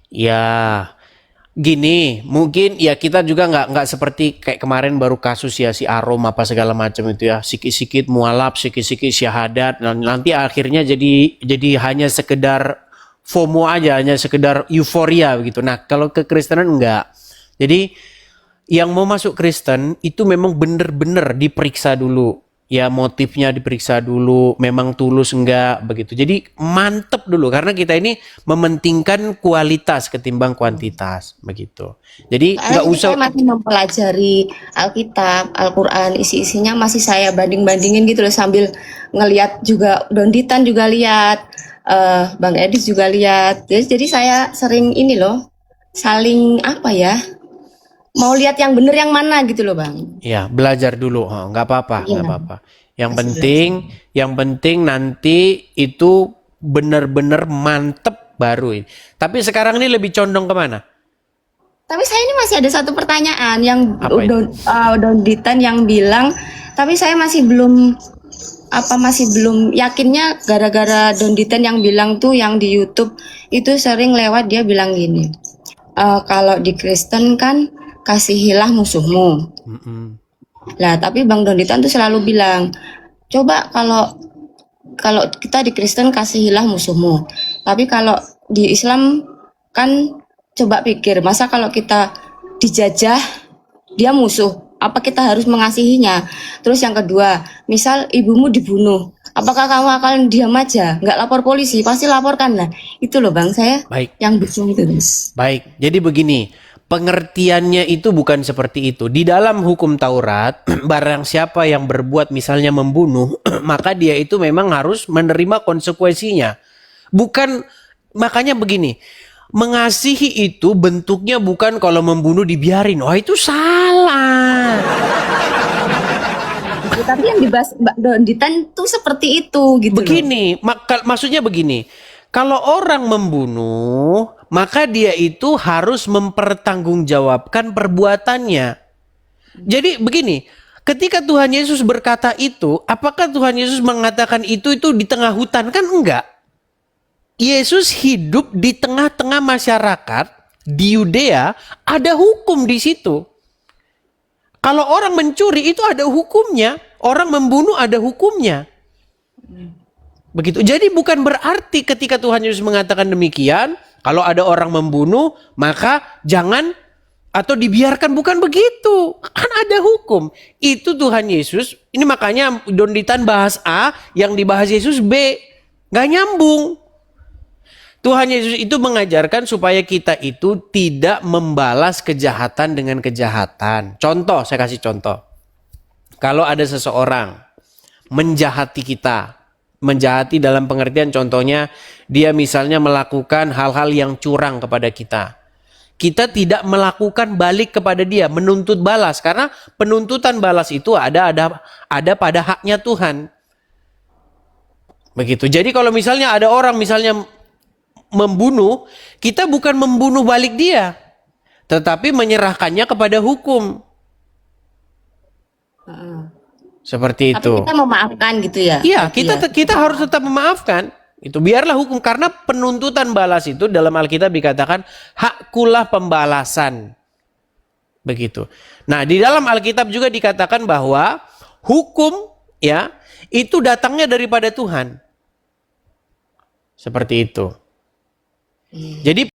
Ya, gini, mungkin ya kita juga nggak seperti kayak kemarin baru kasus ya si Arom apa segala macam itu ya, sikit-sikit mualaf, sikit-sikit syahadat, dan nanti akhirnya jadi hanya sekedar FOMO aja, hanya sekedar euforia begitu. Nah, kalau kekristenan enggak. Jadi yang mau masuk Kristen itu memang benar-benar diperiksa dulu. Ya motifnya diperiksa dulu, memang tulus enggak begitu. Jadi mantep dulu karena kita ini mementingkan kualitas ketimbang kuantitas begitu. Jadi Soalnya nggak ini usah. saya masih mempelajari Alkitab, Al-Quran, isi-isinya masih saya banding-bandingin gitu loh sambil ngeliat juga Donditan juga lihat, Bang Edis juga lihat. Jadi saya sering ini loh, saling apa ya, mau lihat yang bener yang mana gitu loh Bang. Ya, belajar dulu. Oh, nggak apa-apa, Iya, nggak apa-apa. Yang masih penting, belajar. yang penting nanti itu benar-benar mantep baru ini. Tapi sekarang ini lebih condong kemana? Tapi saya ini masih ada satu pertanyaan yang Apa itu? Donditan yang bilang, tapi saya masih belum yakinnya gara-gara Donditan yang bilang tuh yang di YouTube itu sering lewat dia bilang gini, kalau di Kristen kan kasihilah musuhmu. Mm-mm. Lah tapi Bang Donditan tuh selalu bilang, coba kalau kalau kita di Kristen kasihilah musuhmu. Tapi kalau di Islam kan coba pikir, masa kalau kita dijajah dia musuh, apa kita harus mengasihinya? Terus yang kedua, misal ibumu dibunuh, apakah kamu akan diam aja? Nggak lapor polisi, pasti laporkan lah. Itu loh Bang, saya Baik. yang bingung itu. Guys. Baik, jadi begini, pengertiannya itu bukan seperti itu. Di dalam hukum Taurat, barang siapa yang berbuat misalnya membunuh, maka dia itu memang harus menerima konsekuensinya. Bukan, makanya begini, mengasihi itu bentuknya bukan kalau membunuh dibiarin. Wah itu salah. Ya, tapi yang dibahas Mbak Donditan tuh seperti itu gitu loh. Begini, maksudnya begini. Kalau orang membunuh, maka dia itu harus mempertanggungjawabkan perbuatannya. Jadi begini, ketika Tuhan Yesus berkata itu, apakah Tuhan Yesus mengatakan itu di tengah hutan? Kan enggak. Yesus hidup di tengah-tengah masyarakat di Yudea, ada hukum di situ. Kalau orang mencuri itu ada hukumnya, orang membunuh ada hukumnya. Begitu. Jadi bukan berarti ketika Tuhan Yesus mengatakan demikian, kalau ada orang membunuh, maka jangan atau dibiarkan, bukan begitu. Kan ada hukum. Itu Tuhan Yesus. Ini makanya Donditan bahas A, yang dibahas Yesus B. Gak nyambung. Tuhan Yesus itu mengajarkan supaya kita itu tidak membalas kejahatan dengan kejahatan. Contoh, saya kasih contoh. Kalau ada seseorang menjahati kita, menjahati dalam pengertian contohnya dia misalnya melakukan hal-hal yang curang kepada kita. Kita tidak melakukan balik kepada dia, menuntut balas, karena penuntutan balas itu ada pada haknya Tuhan. Begitu. Jadi kalau misalnya ada orang misalnya membunuh, kita bukan membunuh balik dia, tetapi menyerahkannya kepada hukum. Seperti Tapi itu. kita memaafkan gitu ya, Iya, berarti ya. kita harus tetap memaafkan. Itu biarlah hukum, karena penuntutan balas itu dalam Alkitab dikatakan hakkulah pembalasan. Begitu. Nah, di dalam Alkitab juga dikatakan bahwa hukum ya itu datangnya daripada Tuhan. Seperti itu. Jadi